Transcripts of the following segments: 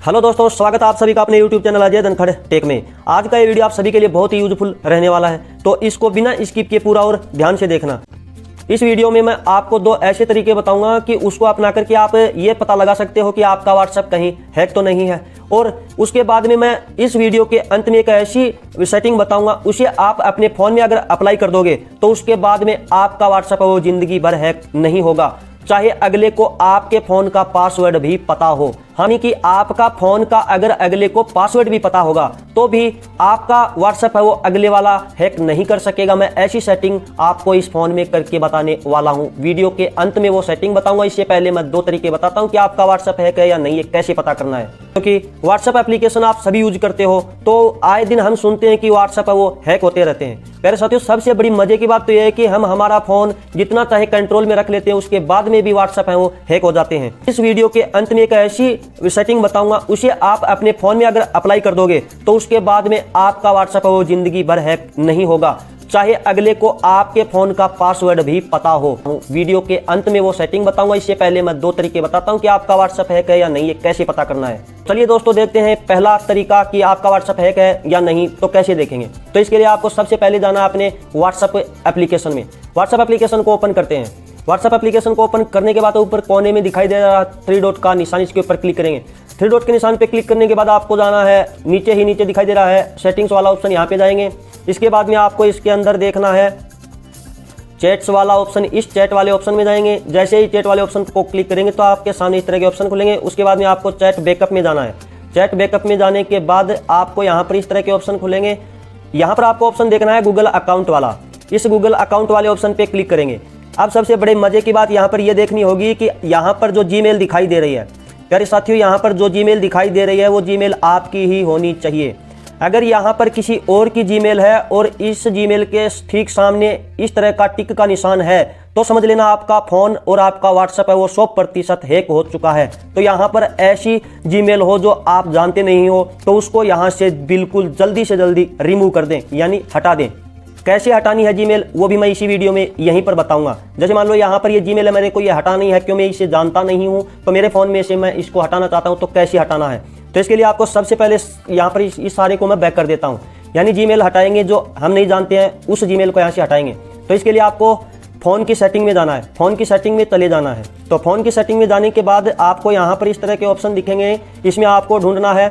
Hello दोस्तों, स्वागत है आप सभी का अपने YouTube channel Ajay Dhankhar tech में। आज का ये वीडियो आप सभी के लिए बहुत ही यूजफुल रहने वाला है, तो इसको बिना स्किप किए पूरा और ध्यान से देखना। इस वीडियो में मैं आपको दो ऐसे तरीके बताऊंगा कि उसको अपना करके आप ये पता लगा सकते हो कि आपका व्हाट्सएप कहीं हैक तो नहीं है। और उसके बाद में मैं इस वीडियो के अंत में एक ऐसी सेटिंग बताऊंगा, उसे आप अपने फ़ोन में अगर अप्लाई कर दोगे तो उसके बाद में आपका व्हाट्सएप वो ज़िंदगी भर हैक नहीं होगा, चाहे अगले को आपके फ़ोन का पासवर्ड भी पता हो। यानी कि आपका फ़ोन का अगर अगले को पासवर्ड भी पता होगा तो भी आपका व्हाट्सएप है वो अगले वाला हैक नहीं कर सकेगा। मैं ऐसी सेटिंग आपको इस फ़ोन में करके बताने वाला हूं। वीडियो के अंत में वो सेटिंग बताऊंगा। इससे पहले मैं दो तरीके बताता हूं कि आपका व्हाट्सएप हैक है या नहीं, ये कैसे पता करना है। क्योंकि व्हाट्सएप एप्लीकेशन आप सभी यूज करते हो, तो आए दिन हम सुनते हैं कि व्हाट्सएप है वो हैक होते रहते हैं। मेरे साथियों, सबसे बड़ी मजे की बात तो यह है कि हम हमारा फ़ोन जितना चाहे कंट्रोल में रख लेते हैं, उसके बाद में भी व्हाट्सएप है वो हैक हो जाते हैं। इस वीडियो के अंत में एक ऐसी सेटिंग बताऊंगा, उसे आप अपने फ़ोन में अगर अप्लाई कर दोगे तो उसके बाद में आपका व्हाट्सएप है वो ज़िंदगी भर हैक नहीं होगा, चाहे अगले को आपके फ़ोन का पासवर्ड भी पता हो। वीडियो के अंत में वो सेटिंग बताऊंगा। इससे पहले मैं दो तरीके बताता हूं कि आपका व्हाट्सएप हैक है या नहीं, ये कैसे पता करना है। चलिए दोस्तों, देखते हैं पहला तरीका कि आपका व्हाट्सएप हैक है या नहीं, तो कैसे देखेंगे। तो इसके लिए आपको सबसे पहले जाना है अपने व्हाट्सएप एप्लीकेशन में। व्हाट्सएप एप्लीकेशन को ओपन करते हैं। व्हाट्सएप एप्लीकेशन को ओपन करने के बाद ऊपर कोने में दिखाई दे रहा 3 डॉट का निशान, इसके ऊपर क्लिक करेंगे। 3 डॉट के निशान पे क्लिक करने के बाद आपको जाना है नीचे दिखाई दे रहा है सेटिंग्स वाला ऑप्शन, यहाँ पे जाएंगे। इसके बाद में आपको इसके अंदर देखना है चैट्स वाला ऑप्शन। इस चैट वाले ऑप्शन में जाएंगे। जैसे ही चैट वाले ऑप्शन को क्लिक करेंगे तो आपके सामने इस तरह के ऑप्शन खुलेंगे। उसके बाद में आपको चैट बैकअप में जाना है। चैट बैकअप में जाने के बाद आपको यहाँ पर इस तरह के ऑप्शन खुलेंगे। यहाँ पर आपको ऑप्शन देखना है गूगल अकाउंट वाला। इस गूगल अकाउंट वाले ऑप्शन पे क्लिक करेंगे। अब सबसे बड़े मजे की बात यहाँ पर ये देखनी होगी कि यहाँ पर जो जीमेल दिखाई दे रही है, प्यारे साथियों, यहाँ पर जो जीमेल दिखाई दे रही है वो जीमेल आपकी ही होनी चाहिए। अगर यहाँ पर किसी और की जीमेल है और इस जीमेल के ठीक सामने इस तरह का टिक का निशान है, तो समझ लेना आपका फ़ोन और आपका व्हाट्सएप है वो 100% हैक हो चुका है। तो यहाँ पर ऐसी जीमेल हो जो आप जानते नहीं हो, तो उसको यहाँ से बिल्कुल जल्दी से जल्दी रिमूव कर दें, यानी हटा दें। कैसे हटानी है जीमेल, वो भी मैं इसी वीडियो में यहीं पर बताऊंगा। जैसे मान लो यहाँ पर ये जीमेल है, मेरे को ये हटानी है, क्यों मैं इसे जानता नहीं हूँ, तो मेरे फ़ोन में से मैं इसको हटाना चाहता हूँ, तो कैसे हटाना है। तो इसके लिए आपको सबसे पहले यहाँ पर इस सारे को मैं बैक कर देता हूँ, यानी जीमेल हटाएंगे जो हम नहीं जानते हैं, उस जीमेल को यहाँ से हटाएंगे। तो इसके लिए आपको फ़ोन की सेटिंग में जाना है। फ़ोन की सेटिंग में चले जाना है। तो फ़ोन की सेटिंग में जाने के बाद आपको यहाँ पर इस तरह के ऑप्शन दिखेंगे। इसमें आपको ढूंढना है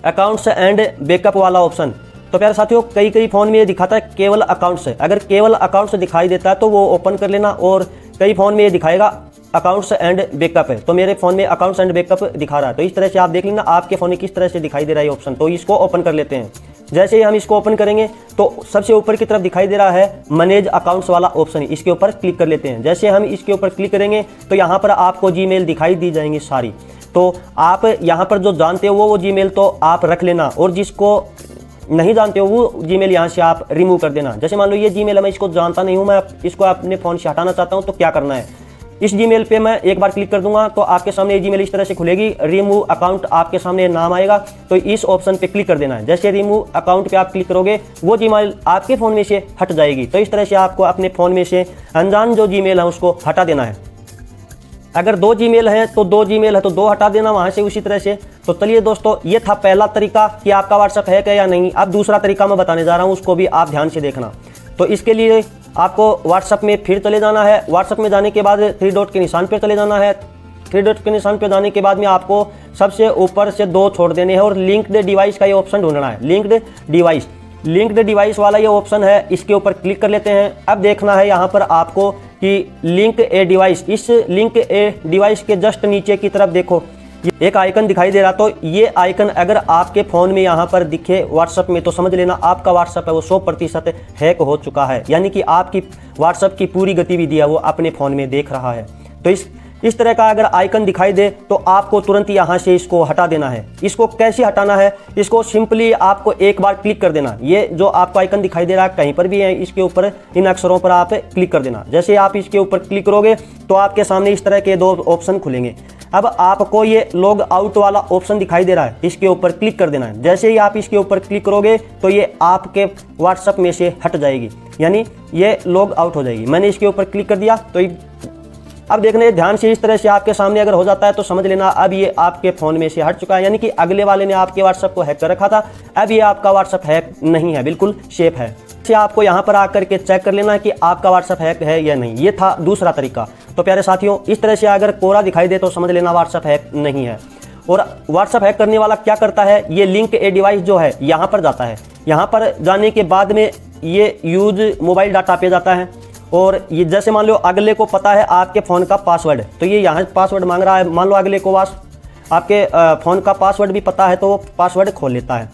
अकाउंट्स एंड बैकअप वाला ऑप्शन। तो प्यारे साथियों, कई फ़ोन में ये दिखाता है केवल अकाउंट्स है। अगर केवल अकाउंट्स दिखाई देता है तो वो ओपन कर लेना, और कई फ़ोन में ये दिखाएगा अकाउंट्स एंड बैकअप है। तो मेरे फ़ोन में अकाउंट्स एंड बैकअप दिखा रहा है। तो इस तरह से आप देख लेना आपके फ़ोन में किस तरह से दिखाई दे रहा है ऑप्शन। तो इसको ओपन कर लेते हैं। जैसे ही हम इसको ओपन करेंगे तो सबसे ऊपर की तरफ दिखाई दे रहा है मैनेज अकाउंट्स वाला ऑप्शन, इसके ऊपर क्लिक कर लेते हैं। जैसे हम इसके ऊपर क्लिक करेंगे तो यहाँ पर आपको जीमेल दिखाई दी जाएंगी सारी। तो आप यहाँ पर जो जानते हो वो जीमेल तो आप रख लेना, और जिसको नहीं जानते हो वो जीमेल यहाँ से आप रिमूव कर देना। जैसे मान लो ये जीमेल है, मैं इसको जानता नहीं हूँ, मैं इसको अपने फ़ोन से हटाना चाहता हूँ, तो क्या करना है, इस जीमेल पे मैं एक बार क्लिक कर दूंगा तो आपके सामने ये जीमेल इस तरह से खुलेगी। रिमूव अकाउंट आपके सामने नाम आएगा, तो इस ऑप्शन पे क्लिक कर देना है। जैसे रिमूव अकाउंट पे आप क्लिक करोगे वो जीमेल आपके फ़ोन में से हट जाएगी। तो इस तरह से आपको अपने फ़ोन में से अनजान जो जीमेल है उसको हटा देना है। अगर 2 जीमेल है तो 2 जीमेल है तो 2 हटा देना वहाँ से उसी तरह से। तो चलिए दोस्तों, ये था पहला तरीका कि आपका व्हाट्सएप हैक है या नहीं। अब दूसरा तरीका मैं बताने जा रहा हूँ, उसको भी आप ध्यान से देखना। तो इसके लिए आपको व्हाट्सएप में फिर चले जाना है। व्हाट्सएप में जाने के बाद 3 डॉट के निशान पर चले जाना है। 3 डॉट के निशान पर जाने के बाद में आपको सबसे ऊपर से 2 छोड़ देने हैं और लिंक्ड डिवाइस का ये ऑप्शन ढूंढना है। लिंक्ड डिवाइस वाला ये ऑप्शन है, इसके ऊपर क्लिक कर लेते हैं। अब देखना है यहाँ पर आपको कि लिंक ए डिवाइस, इस लिंक ए डिवाइस के जस्ट नीचे की तरफ देखो एक आइकन दिखाई दे रहा। तो ये आइकन अगर आपके फ़ोन में यहाँ पर दिखे व्हाट्सएप में, तो समझ लेना आपका व्हाट्सएप है वो 100% हैक हो चुका है, यानी कि आपकी व्हाट्सएप की पूरी गतिविधि है वो अपने फ़ोन में देख रहा है। तो इस तरह का अगर आइकन दिखाई दे तो आपको तुरंत यहाँ से इसको हटा देना है। इसको कैसे हटाना है, इसको सिंपली आपको एक बार क्लिक कर देना। ये जो आपको आइकन दिखाई दे रहा है कहीं पर भी है, इसके ऊपर इन अक्षरों पर आप क्लिक कर देना। जैसे आप इसके ऊपर क्लिक करोगे तो आपके सामने इस तरह के 2 ऑप्शन खुलेंगे। अब आपको ये लॉग आउट वाला ऑप्शन दिखाई दे रहा है, इसके ऊपर क्लिक कर देना है। जैसे ही आप इसके ऊपर क्लिक करोगे तो ये आपके व्हाट्सएप में से हट जाएगी, यानी ये लॉग आउट हो जाएगी। मैंने इसके ऊपर क्लिक कर दिया तो अब देखने ध्यान से इस तरह से आपके सामने अगर हो जाता है तो समझ लेना अब ये आपके फ़ोन में से हट चुका है, यानी कि अगले वाले ने आपके व्हाट्सएप को हैक कर रखा था, अब ये आपका व्हाट्सएप हैक नहीं है, बिल्कुल सेफ है। से आपको यहाँ पर आकर के चेक कर लेना कि आपका व्हाट्सएप हैक है या नहीं। ये था दूसरा तरीका। तो प्यारे साथियों, इस तरह से अगर कोरा दिखाई दे तो समझ लेना व्हाट्सएप हैक नहीं है। और व्हाट्सएप हैक करने वाला क्या करता है, ये लिंक ए डिवाइस जो है यहाँ पर जाता है, यहाँ पर जाने के बाद में ये यूज मोबाइल डाटा पे जाता है। और ये जैसे मान लो अगले को पता है आपके फ़ोन का पासवर्ड, तो ये यहाँ पासवर्ड मांग रहा है, मान लो अगले को आपके फ़ोन का पासवर्ड भी पता है तो वो पासवर्ड खोल लेता है।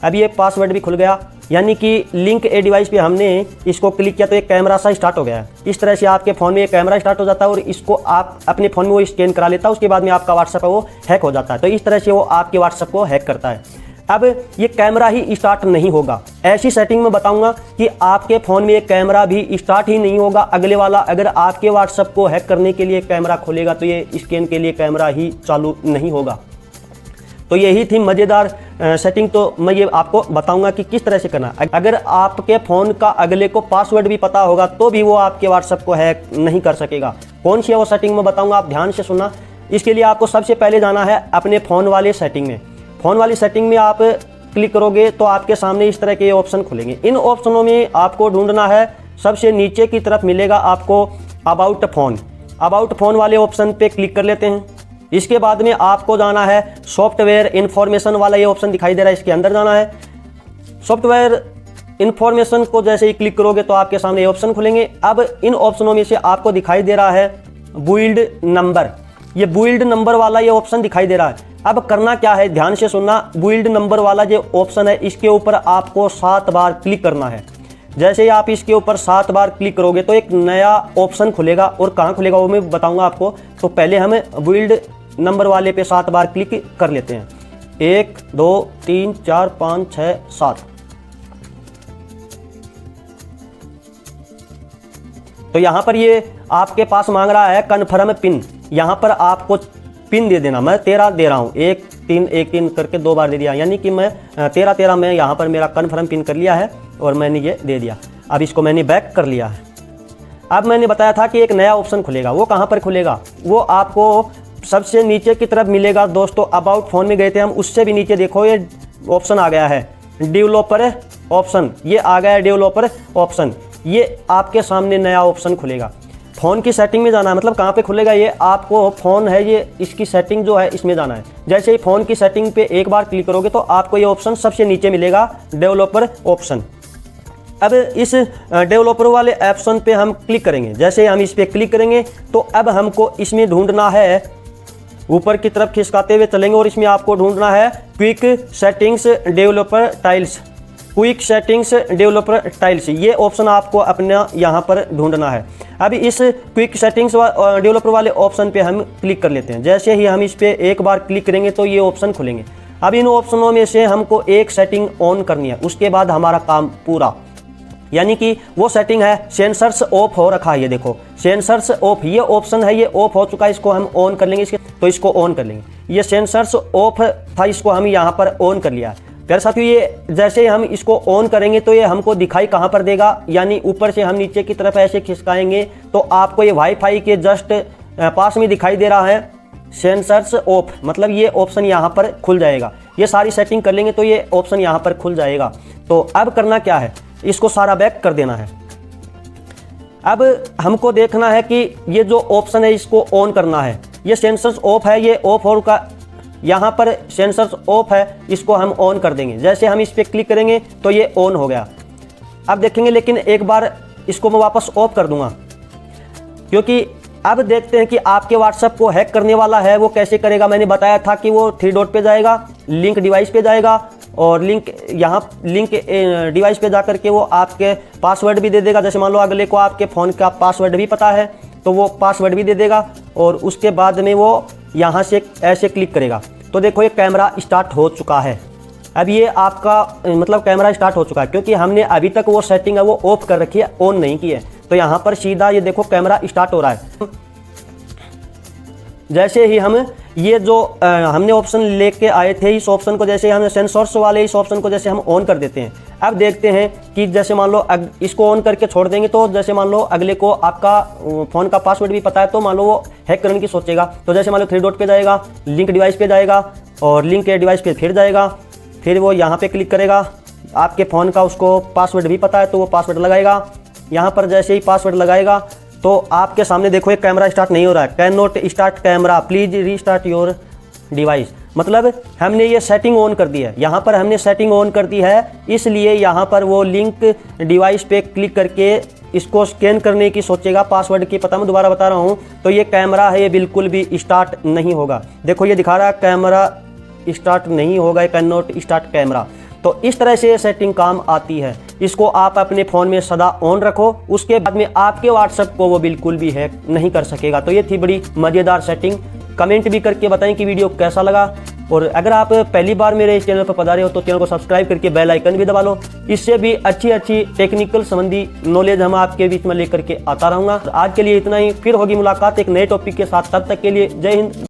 अब ये पासवर्ड भी खुल गया, यानी कि लिंक ए डिवाइस पे हमने इसको क्लिक किया तो एक कैमरा सा स्टार्ट हो गया है। इस तरह से आपके फ़ोन में एक कैमरा स्टार्ट हो जाता है और इसको आप अपने फ़ोन में वो स्कैन करा लेता है, उसके बाद में आपका व्हाट्सएप है वो हैक हो जाता है। तो इस तरह से वो आपके व्हाट्सएप को हैक करता है। अब ये कैमरा ही स्टार्ट नहीं होगा, ऐसी सेटिंग में बताऊंगा कि आपके फ़ोन में एक कैमरा भी स्टार्ट ही नहीं होगा। अगले वाला अगर आपके व्हाट्सएप को हैक करने के लिए कैमरा खोलेगा तो ये स्कैन के लिए कैमरा ही चालू नहीं होगा। तो यही थी मज़ेदार सेटिंग। तो मैं ये आपको बताऊंगा कि किस तरह से करना। अगर आपके फ़ोन का अगले को पासवर्ड भी पता होगा तो भी वो आपके व्हाट्सएप को हैक नहीं कर सकेगा। कौन सी है वो सेटिंग में बताऊंगा, आप ध्यान से सुनना। इसके लिए आपको सबसे पहले जाना है अपने फ़ोन वाले सेटिंग में। फ़ोन वाली सेटिंग में आप क्लिक करोगे तो आपके सामने इस तरह के ऑप्शन खुलेंगे। इन ऑप्शनों में आपको ढूंढना है, सबसे नीचे की तरफ मिलेगा आपको अबाउट फ़ोन। अबाउट फ़ोन वाले ऑप्शन पे क्लिक कर लेते हैं। इसके बाद में आपको जाना है सॉफ्टवेयर इन्फॉर्मेशन वाला, ये ऑप्शन दिखाई दे रहा है, इसके अंदर जाना है। सॉफ्टवेयर इन्फॉर्मेशन को जैसे ही क्लिक करोगे तो आपके सामने ये ऑप्शन खुलेंगे। अब इन ऑप्शनों में से आपको दिखाई दे रहा है बिल्ड नंबर, ये बिल्ड नंबर वाला ये ऑप्शन दिखाई दे रहा है। अब करना क्या है, ध्यान से सुनना। बिल्ड नंबर वाला जो ऑप्शन है इसके ऊपर आपको 7 बार क्लिक करना है। जैसे ही आप इसके ऊपर 7 बार क्लिक करोगे तो एक नया ऑप्शन खुलेगा, और कहाँ खुलेगा वो मैं बताऊंगा आपको। तो पहले हम बिल्ड नंबर वाले पे 7 बार क्लिक कर लेते हैं। 1 2 3 4 5 6 7। तो यहाँ पर ये आपके पास मांग रहा है कन्फर्म पिन, यहाँ पर आपको पिन दे देना। मैं 13 दे रहा हूँ, 1 3 1 3 करके 2 बार दे दिया, यानी कि मैं 13 में यहाँ पर मेरा कन्फर्म पिन कर लिया है और मैंने ये दे दिया। अब इसको मैंने बैक कर लिया है। अब मैंने बताया था कि एक नया ऑप्शन खुलेगा, वो कहाँ पर खुलेगा, वो आपको सबसे नीचे की तरफ मिलेगा। दोस्तों अबाउट फ़ोन में गए थे हम, उससे भी नीचे देखो ये ऑप्शन आ गया है डेवलपर ऑप्शन, ये आ गया है डेवलपर ऑप्शन। ये आपके सामने नया ऑप्शन खुलेगा। फ़ोन की सेटिंग में जाना है, मतलब कहाँ पे खुलेगा ये, आपको फ़ोन है ये, इसकी सेटिंग जो है इसमें जाना है। जैसे ही फ़ोन की सेटिंग पे एक बार क्लिक करोगे तो आपको ये ऑप्शन सबसे नीचे मिलेगा डेवलपर ऑप्शन। अब इस डेवलपर वाले ऑप्शन पे हम क्लिक करेंगे। जैसे ही हम इस पर क्लिक करेंगे तो अब हमको इसमें ढूंढना है, ऊपर की तरफ खिसकाते हुए चलेंगे और इसमें आपको ढूंढना है quick settings developer tiles. Quick settings developer tiles, ये ऑप्शन आपको अपना यहाँ पर ढूंढना है। अभी इस क्विक सेटिंग्स डेवलपर वाले ऑप्शन पे हम क्लिक कर लेते हैं। जैसे ही हम इस पे एक बार क्लिक करेंगे तो ये ऑप्शन खुलेंगे। अब इन ऑप्शनों में से हमको एक सेटिंग ऑन करनी है, उसके बाद हमारा काम पूरा। यानी कि वो सेटिंग है सेंसर्स ऑफ हो रखा है, ये देखो सेंसर्स ऑफ, ये ऑप्शन है, ये ऑफ हो चुका है, इसको हम ऑन कर लेंगे। इसके तो इसको ऑन कर लेंगे। ये सेंसर्स ऑफ था, इसको हम यहाँ पर ऑन कर लिया है। प्यारे साथियों, ये जैसे हम इसको ऑन करेंगे तो ये हमको दिखाई कहाँ पर देगा, यानी ऊपर से हम नीचे की तरफ ऐसे खिसकाएंगे तो आपको ये वाईफाई के जस्ट पास में दिखाई दे रहा है सेंसर्स ऑफ, मतलब ये ऑप्शन यहाँ पर खुल जाएगा। ये सारी सेटिंग कर लेंगे तो ये ऑप्शन यहाँ पर खुल जाएगा। तो अब करना क्या है, इसको सारा बैक कर देना है। अब हमको देखना है कि ये जो ऑप्शन है इसको ऑन करना है। ये सेंसर्स ऑफ है, ये ऑफ हो का, यहाँ पर सेंसर्स ऑफ है, इसको हम ऑन कर देंगे। जैसे हम इस पर क्लिक करेंगे तो ये ऑन हो गया। अब देखेंगे, लेकिन एक बार इसको मैं वापस ऑफ कर दूंगा, क्योंकि अब देखते हैं कि आपके व्हाट्सएप को हैक करने वाला है वो कैसे करेगा। मैंने बताया था कि वो 3 डॉट पे जाएगा, लिंक डिवाइस पे जाएगा और लिंक डिवाइस पे जाकर के वो आपके पासवर्ड भी दे देगा। जैसे मान लो अगले को आपके फ़ोन का पासवर्ड भी पता है तो वो पासवर्ड भी दे देगा, और उसके बाद में वो यहाँ से ऐसे क्लिक करेगा तो देखो ये कैमरा स्टार्ट हो चुका है। अब ये आपका मतलब कैमरा स्टार्ट हो चुका है, क्योंकि हमने अभी तक वो सेटिंग है वो ऑफ कर रखी है, ऑन नहीं की है। तो यहाँ पर सीधा ये देखो कैमरा स्टार्ट हो रहा है। जैसे ही हम ये जो हमने ऑप्शन लेके आए थे, इस ऑप्शन को जैसे हमने सेंसर्स वाले इस ऑप्शन को जैसे हम ऑन कर देते हैं, अब देखते हैं कि जैसे मान लो इसको ऑन करके छोड़ देंगे तो जैसे मान लो अगले को आपका फ़ोन का पासवर्ड भी पता है तो मान लो वो हैक करने की सोचेगा। तो जैसे मान लो 3 डॉट पे जाएगा, लिंक डिवाइस पे जाएगा और लिंक के डिवाइस पे फिर जाएगा, फिर वो यहाँ पे क्लिक करेगा। आपके फ़ोन का उसको पासवर्ड भी पता है तो वो पासवर्ड लगाएगा। यहाँ पर जैसे ही पासवर्ड लगाएगा तो आपके सामने देखो एक कैमरा स्टार्ट नहीं हो रहा है, can not start camera, please restart your device. मतलब हमने ये सेटिंग ऑन कर दी है, यहाँ पर हमने सेटिंग ऑन कर दी है, इसलिए यहाँ पर वो लिंक डिवाइस पे क्लिक करके इसको स्कैन करने की सोचेगा पासवर्ड की। पता मैं दोबारा बता रहा हूँ, तो ये कैमरा है, ये बिल्कुल भी स्टार्ट नहीं होगा। देखो ये दिखा रहा है कैमरा स्टार्ट नहीं होगा, कैन नॉट स्टार्ट कैमरा। तो इस तरह से सेटिंग काम आती है। इसको आप अपने फ़ोन में सदा ऑन रखो, उसके बाद में आपके व्हाट्सएप को वो बिल्कुल भी हैक नहीं कर सकेगा। तो ये थी बड़ी मज़ेदार सेटिंग। कमेंट भी करके बताएं कि वीडियो कैसा लगा, और अगर आप पहली बार मेरे इस चैनल पर पधारे हो तो चैनल को सब्सक्राइब करके बेल आइकन भी दबा लो। इससे भी अच्छी टेक्निकल संबंधी नॉलेज हम आपके बीच में लेकर के आता रहूँगा। आज के लिए इतना ही, फिर होगी मुलाकात एक नए टॉपिक के साथ। तब तक के लिए जय हिंद।